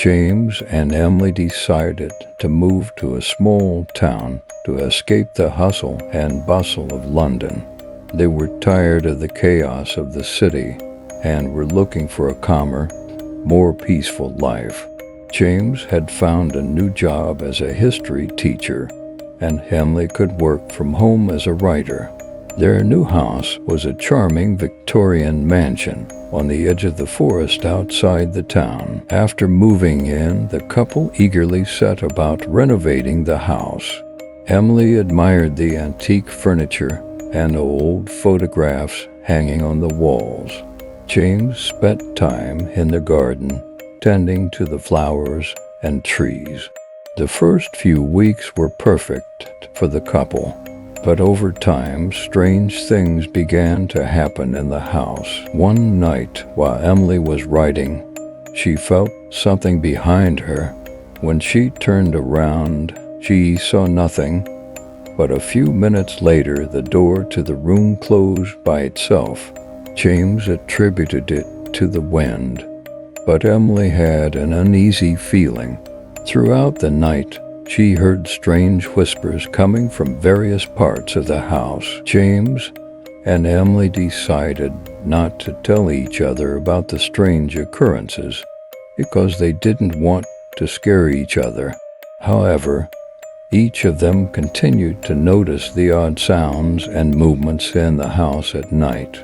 James and Emily decided to move to a small town to escape the hustle and bustle of London. They were tired of the chaos of the city and were looking for a calmer, more peaceful life. James had found a new job as a history teacher, and Emily could work from home as a writer. Their new house was a charming Victorian mansion on the edge of the forest outside the town. After moving in, the couple eagerly set about renovating the house. Emily admired the antique furniture and old photographs hanging on the walls. James spent time in the garden, tending to the flowers and trees. The first few weeks were perfect for the couple. But over time, strange things began to happen in the house. One night, while Emily was writing, she felt something behind her. When she turned around, she saw nothing, but a few minutes later, the door to the room closed by itself. James attributed it to the wind, but Emily had an uneasy feeling. Throughout the night, she heard strange whispers coming from various parts of the house. James and Emily decided not to tell each other about the strange occurrences because they didn't want to scare each other. However, each of them continued to notice the odd sounds and movements in the house at night.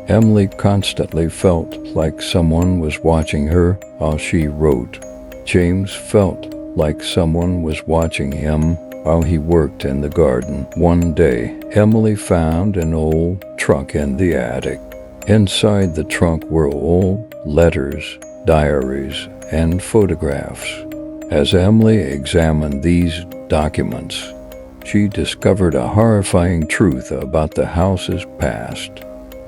Emily constantly felt like someone was watching her while she wrote. James felt like someone was watching him while he worked in the garden. One day, Emily found an old trunk in the attic. Inside the trunk were old letters, diaries, and photographs. As Emily examined these documents, she discovered a horrifying truth about the house's past.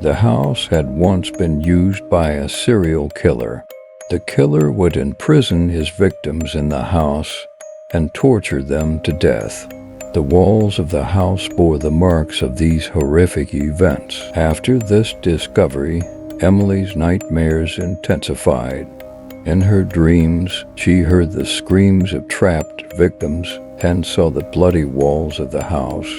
The house had once been used by a serial killer. The killer would imprison his victims in the house and torture them to death. The walls of the house bore the marks of these horrific events. After this discovery, Emily's nightmares intensified. In her dreams, she heard the screams of trapped victims and saw the bloody walls of the house.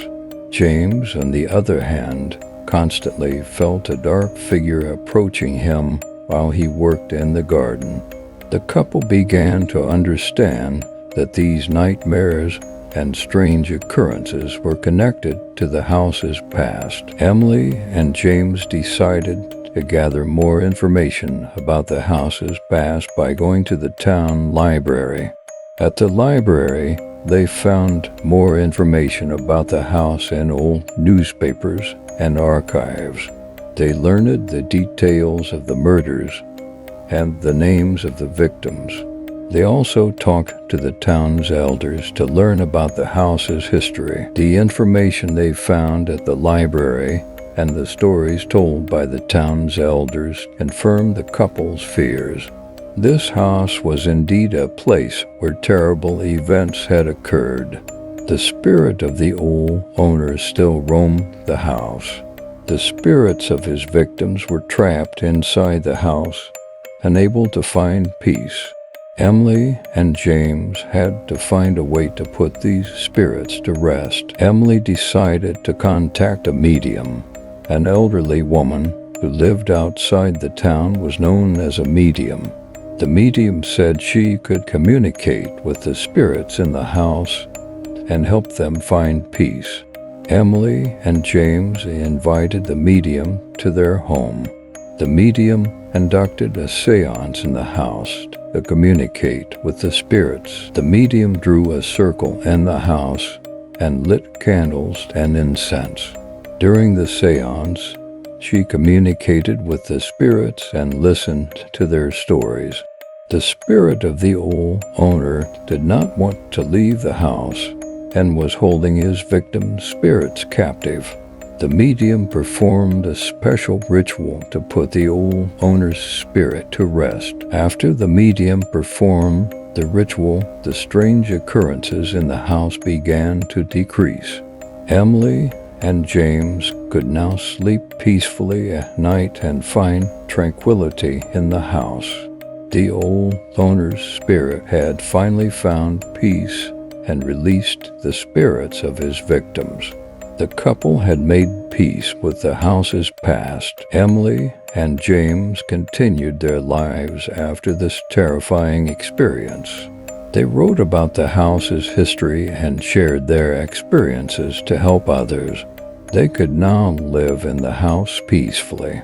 James, on the other hand, constantly felt a dark figure approaching him while he worked in the garden. The couple began to understand that these nightmares and strange occurrences were connected to the house's past. Emily and James decided to gather more information about the house's past by going to the town library. At the library, they found more information about the house in old newspapers and archives. They learned the details of the murders and the names of the victims. They also talked to the town's elders to learn about the house's history. The information they found at the library and the stories told by the town's elders confirmed the couple's fears. This house was indeed a place where terrible events had occurred. The spirit of the old owner still roamed the house. The spirits of his victims were trapped inside the house, unable to find peace. Emily and James had to find a way to put these spirits to rest. Emily decided to contact a medium. An elderly woman who lived outside the town was known as a medium. The medium said she could communicate with the spirits in the house and help them find peace. Emily and James invited the medium to their home. The medium conducted a seance in the house to communicate with the spirits. The medium drew a circle in the house and lit candles and incense. During the seance, she communicated with the spirits and listened to their stories. The spirit of the old owner did not want to leave the house and was holding his victim's spirits captive. The medium performed a special ritual to put the old owner's spirit to rest. After the medium performed the ritual, the strange occurrences in the house began to decrease. Emily and James could now sleep peacefully at night and find tranquility in the house. The old loner's spirit had finally found peace and released the spirits of his victims. The couple had made peace with the house's past. Emily and James continued their lives after this terrifying experience. They wrote about the house's history and shared their experiences to help others. They could now live in the house peacefully.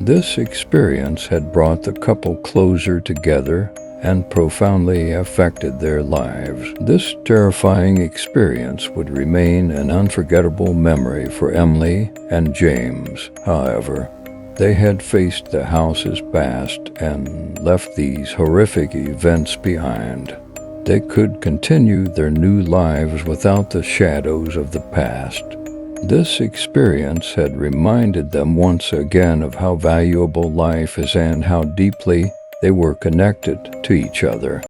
This experience had brought the couple closer together and profoundly affected their lives. This terrifying experience would remain an unforgettable memory for Emily and James. However, they had faced the house's past and left these horrific events behind. They could continue their new lives without the shadows of the past. This experience had reminded them once again of how valuable life is and how deeply they were connected to each other.